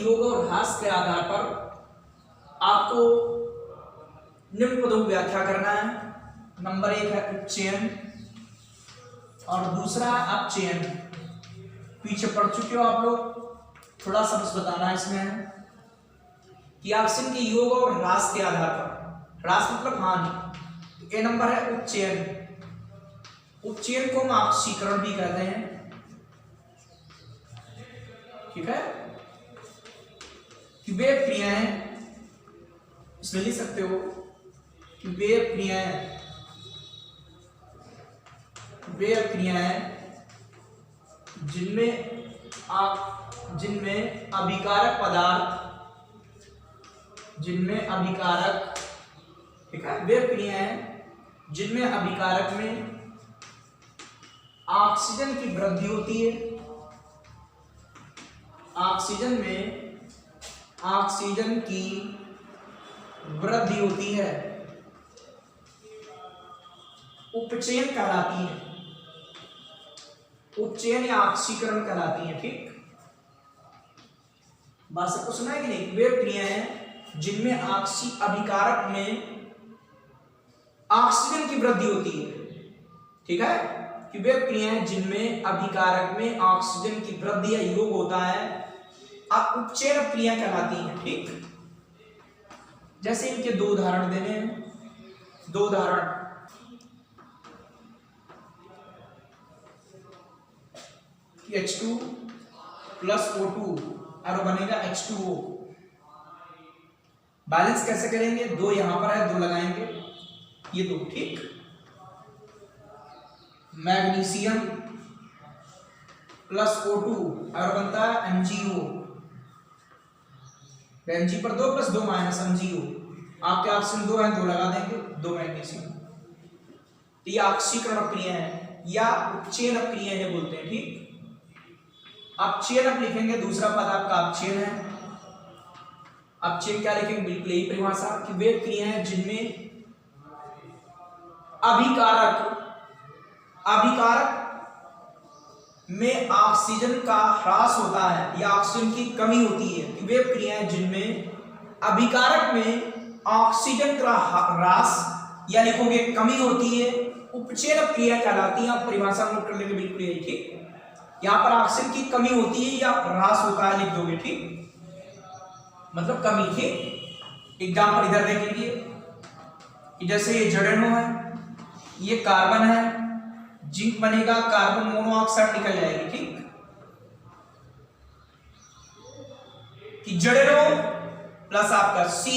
योग और ह्रास के आधार पर आपको निम्न पदों की व्याख्या करना है। नंबर 1 है उपचयन और दूसरा है अपचयन। पीछे पढ़ चुके हो आप लोग, थोड़ा सा बस बताना है इसमें कि ऑक्सीजन के योग और ह्रास के आधार पर, ह्रास मतलब हानि। ए नंबर है उपचयन। उपचयन को हम ऑक्सीकरण भी कहते हैं, ठीक है। कि वे क्रियाएं, इसमें लिख सकते हो कि वे क्रियाएं जिनमें अभिकारक पदार्थ, ठीक है, वे क्रियाएं जिनमें अभिकारक में ऑक्सीजन की वृद्धि होती है, ऑक्सीजन की वृद्धि होती है, उपचयन कहलाती है। उपचयन या ऑक्सीकरण कहलाती है, ठीक। बात सबको सुना है कि नहीं? वे क्रियाएं जिनमें अभिकारक में ऑक्सीजन की वृद्धि होती है, ठीक है। कि वे क्रियाएं जिनमें अभिकारक में ऑक्सीजन की वृद्धि या योग होता है, उपचयन क्रिया कहलाती है, ठीक। जैसे इनके दो उदाहरण देने हैं, दो उदाहरण। H2 प्लस O2 और बनेगा H2O। बैलेंस कैसे करेंगे? दो यहां पर है, दो लगाएंगे, ये दो, ठीक। मैग्नीशियम प्लस O2 और बनता है MgO। Mg पर 2 प्लस 2 माइनस MgO। आपके ऑप्शन दो हैं, दो लगा देंगे, दो मैग्नीशियम। तो ये ऑक्सीकरण क्रिया है या उपचयन क्रिया है बोलते हैं, ठीक। अपचयन अब लिखेंगे, दूसरा पद आपका अपचयन है। अपचयन क्या लिखेंगे? बिल्कुल यही परिभाषा कि वे क्रियाएं जिनमें अभिकारक में ऑक्सीजन का ह्रास होता है या ऑक्सीजन की कमी होती है। कि वे क्रियाएं जिनमें अभिकारक में ऑक्सीजन का ह्रास या लिखोगे कमी होती है, उपचयन क्रिया कहलाती है। परिभाषा नोट कर लेंगे, बिल्कुल यही, ठीक। यहां पर ऑक्सीजन की कमी होती है या ह्रास होता है लिख दोगे, ठीक। मतलब कमी, ठीक। एग्जाम्पल इधर देख लीजिए कि जैसे ये जड़ेणु है, ये कार्बन है, जिंक बनेगा, कार्बन मोनोऑक्साइड निकल जाएगी, ठीक। कि जड़ेणु प्लस आपका C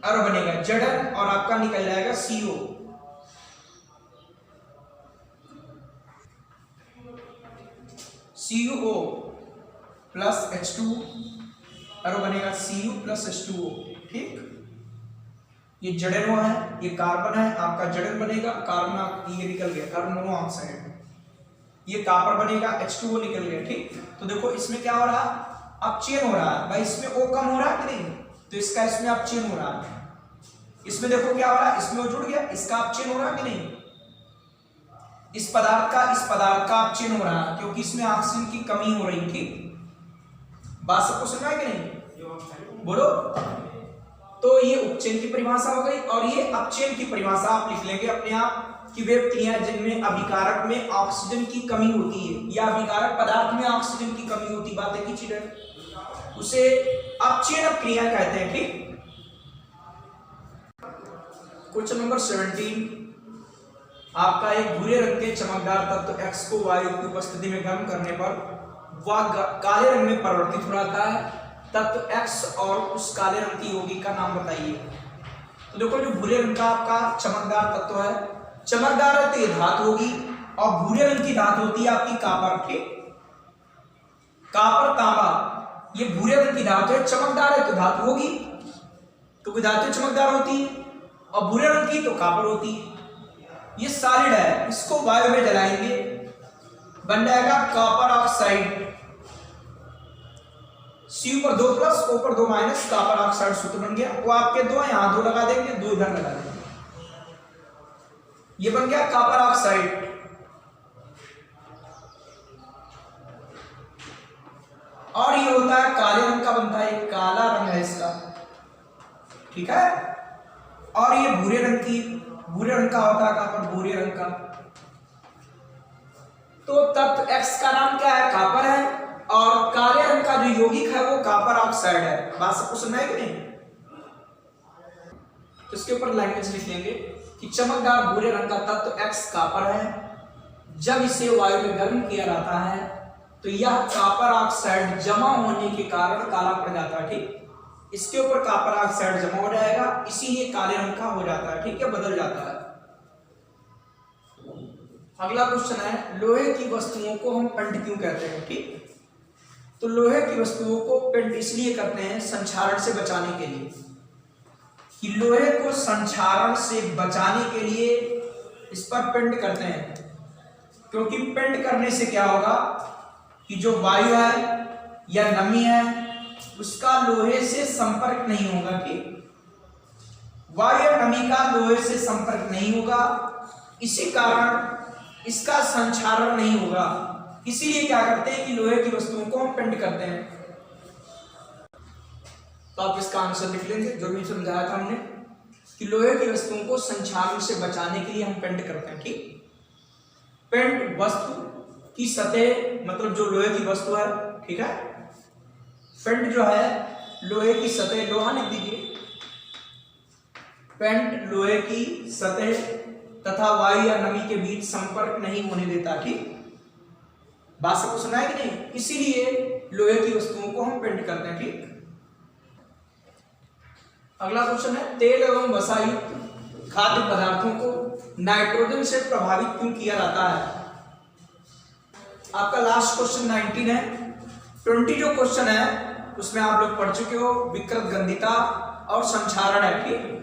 और बनेगा जड़न और आपका निकल जाएगा CO। CuO प्लस H2 और बनेगा Cu प्लस H2O, ठीक। ये जड़ेणु है, ये कार्बन है, आपका जड़न बनेगा, कार्बन ये निकल गया, कार्बन मोनोऑक्साइड। ये कॉपर बनेगा, H2O निकल गया, ठीक। तो देखो इसमें क्या हो रहा है? अपचयन हो रहा है भाई। इसमें O कम हो रहा है कि नहीं? तो इसका इसमें अपचयन हो रहा है। इसमें देखो क्या हो रहा है, इसमें वो जुड़ गया, इसका अपचयन हो रहा है कि नहीं? इस पदार्थ का अपचयन हो रहा है क्योंकि इसमें ऑक्सीजन की कमी हो रही थी। बात सबको सुना है कि नहीं? बोलो। तो ये उपचयन की परिभाषा हो गई और ये अपचयन की परिभाषा आप लिख लेंगे अपने आप कि वे क्रियाएं जिनमें अभिकारक में ऑक्सीजन की कमी होती है या अभिकारक पदार्थ में ऑक्सीजन की कमी होती, बातें की चिड़े, उसे अपचयन क्रिया कहते हैं, ठीक। क्वेश्चन नंबर 17 आपका एक भूरे रंग के चमकदार तत्व X को वायु की उपस्थिति में गर्म करने पर वह काले रंग में परिवर्तित हो जाता है। तत्व X और उस काले रंग की यौगिक का नाम बताइए। तो देखो जो भूरे रंग का आपका चमकदार तत्व है, चमकदार है तो ये धातु होगी और भूरे रंग की धातु होती है आपकी कॉपर, ठीक। कॉपर तांबा, ये भूरे रंग की धातु है, चमकदार है तो धातु होगी, क्योंकि धातु चमकदार होती है, और भूरे रंग की तो कॉपर होती है। ये सॉलिड है, इसको वायु में जलाएंगे, बन जाएगा कॉपर ऑक्साइड। Cu पर 2 प्लस, O पर 2 माइनस, कॉपर ऑक्साइड सूत्र बन गया। वो आपके दो यहां दो लगा देंगे, दो इधर लगा देंगे, ये बन गया कॉपर ऑक्साइड। और ये होता है काले रंग का बनता है, ये काला रंग है इसका, ठीक है। और ये भूरे रंग का होता है, कहां पर, भूरे रंग का। तो तत्व X का नाम क्या है, कॉपर है, और काले रंग का जो यौगिक है वो कॉपर ऑक्साइड है। बात सबको सुना है कि नहीं? तो इसके ऊपर लैंग्वेज लिख लेंगे कि चमकदार भूरे रंग का तत्व X कॉपर है। जब इसे वायु में गर्म किया जाता है तो यह कॉपर ऑक्साइड जमा होने के कारण काला पड़ जाता है, ठीक। इसके ऊपर कॉपर ऑक्साइड जमा हो जाएगा, इसीलिए काले रंग का हो जाता है, ठीक है, बदल जाता है। अगला क्वेश्चन है, लोहे की वस्तुओं को हम पेंट क्यों कहते हैं, ठीक। तो लोहे की वस्तुओं को पेंट इसलिए करते हैं संक्षारण से बचाने के लिए, कि लोहे को संक्षारण से बचाने के लिए इस पर पेंट करते हैं। क्योंकि पेंट करने से क्या होगा कि जो वायु है या नमी है उसका लोहे से संपर्क नहीं होगा, ठीक। वायु या नमी का लोहे से संपर्क नहीं होगा, इसी कारण इसका संक्षारण नहीं होगा। इसीलिए क्या करते हैं कि लोहे की वस्तुओं को हम पेंट करते हैं। तो आप इसका आंसर लिख लेंगे, जो भी समझाया था हमने कि लोहे की वस्तुओं को संक्षारण से बचाने के लिए हम पेंट करते हैं, ठीक। पेंट वस्तु की सतह, मतलब जो लोहे की वस्तु है, ठीक है। पेंट जो है लोहे की सतह, लोहा लिख दीजिए, पेंट लोहे की सतह तथा वायु या नमी के बीच संपर्क नहीं होने देता, ठीक। बात सबको सुना है कि नहीं? इसीलिए लोहे की वस्तुओं को हम पेंट करते हैं, ठीक। अगला क्वेश्चन है, तेल एवं वसायुक्त खाद्य पदार्थों को नाइट्रोजन से प्रभावित क्यों किया जाता है? आपका लास्ट क्वेश्चन 19 है। 20 जो क्वेश्चन है उसमें आप लोग पढ़ चुके हो, विकृत गंधिता और संक्षारण है, ठीक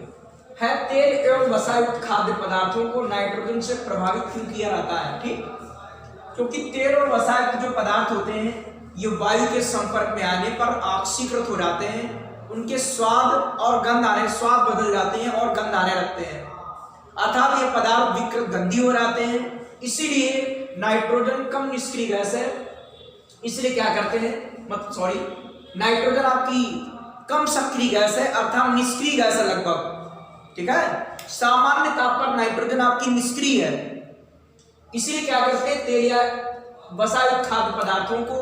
है। तेल एवं वसायुक्त खाद्य पदार्थों को नाइट्रोजन से प्रभावित क्यों किया जाता है, ठीक। क्योंकि तेल और वसायुक्त जो पदार्थ होते हैं ये वायु के संपर्क में आने पर ऑक्सीकृत हो जाते हैं, उनके स्वाद और गंध स्वाद बदल जाते हैं और गंध आने लगते हैं, अर्थात ये पदार्थ विकृत गंधी हो जाते हैं। इसीलिए नाइट्रोजन कम निष्क्रिय गैस है, इसलिए क्या करते हैं, नाइट्रोजन आपकी कम सक्रिय गैस है, अर्थात निष्क्रिय गैस है लगभग, ठीक है। सामान्य ताप पर नाइट्रोजन आपकी निष्क्रिय है, इसीलिए क्या करते हैं, तेल या वसायुक्त खाद्य पदार्थों को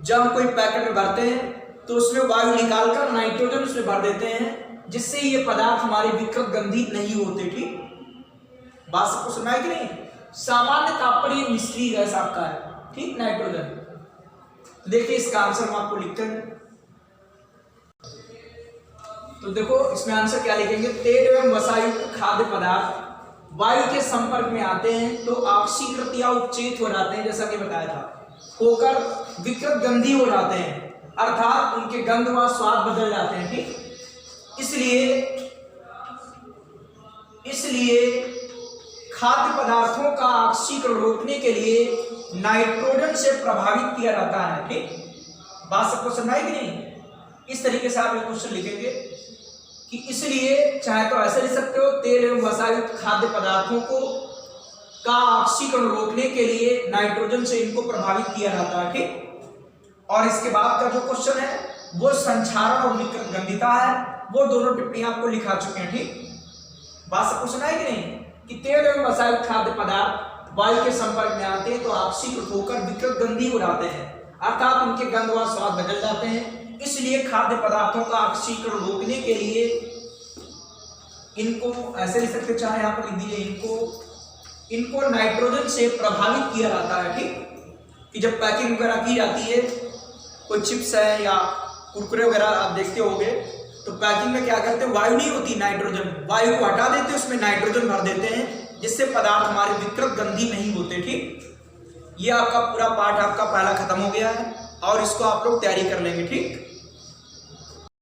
जब हम कोई पैकेट में भरते हैं तो उसमें वायु निकालकर नाइट्रोजन उसमें भर देते हैं, जिससे ये पदार्थ हमारे विकृत गंधी नहीं होते, ठीक। बात सबको सुना है कि नहीं? सामान्य ताप पर ये निष्क्रिय गैस आपका है, ठीक, नाइट्रोजन। तो देखिए इसका आंसर हम आपको लिखते हैं। तो देखो इसमें आंसर क्या लिखेंगे, तेल एवं वसायुक्त खाद्य पदार्थ वायु के संपर्क में आते हैं तो ऑक्सीकृत या उपचेत हो जाते हैं, जैसा कि बताया था, होकर विकृत गंधी हो जाते हैं, अर्थात उनके गंध व स्वाद बदल जाते हैं, ठीक। इसलिए खाद्य पदार्थों का ऑक्सीकरण रोकने के लिए नाइट्रोजन से प्रभावित किया जाता है, ठीक। बात सबको समझाई कि नहीं? इस तरीके से आप ये क्वेश्चन लिखेंगे कि इसलिए, चाहे तो ऐसे लिख सकते हो, तेल एवं वसायुक्त खाद्य पदार्थों को का ऑक्सीकरण रोकने के लिए नाइट्रोजन से इनको प्रभावित किया जाता है, ठीक। और इसके बाद का जो क्वेश्चन है वो संक्षारण और विकृत गंधिता है, वो दोनों टिप्पणी आपको लिखा चुके हैं, ठीक। बात सबको सुना है कि नहीं, कि तेल एवं वसायुक्त खाद्य पदार्थ वायु के संपर्क में आते हैं तो ऑक्सीकृत होकर विकृत गंधी हो जाते हैं, अर्थात उनके गंध व स्वाद बदल जाते हैं। इसलिए खाद्य पदार्थों का ऑक्सीकरण रोकने के लिए इनको ऐसे लिख सकते, चाहे यहाँ पर लिख दीजिए, इनको नाइट्रोजन से प्रभावित किया जाता है, ठीक। कि जब पैकिंग वगैरह की जाती है, कोई चिप्स है या कुरकुरे वगैरह आप देखते होंगे, तो पैकिंग में क्या करते हैं, वायु नहीं होती, नाइट्रोजन, वायु को हटा देते हैं, उसमें नाइट्रोजन भर देते हैं, जिससे पदार्थ हमारे विकृत गंधी नहीं होते, ठीक। ये आपका पूरा पार्ट आपका पहला खत्म हो गया है और इसको आप लोग तैयारी कर लेंगे, ठीक।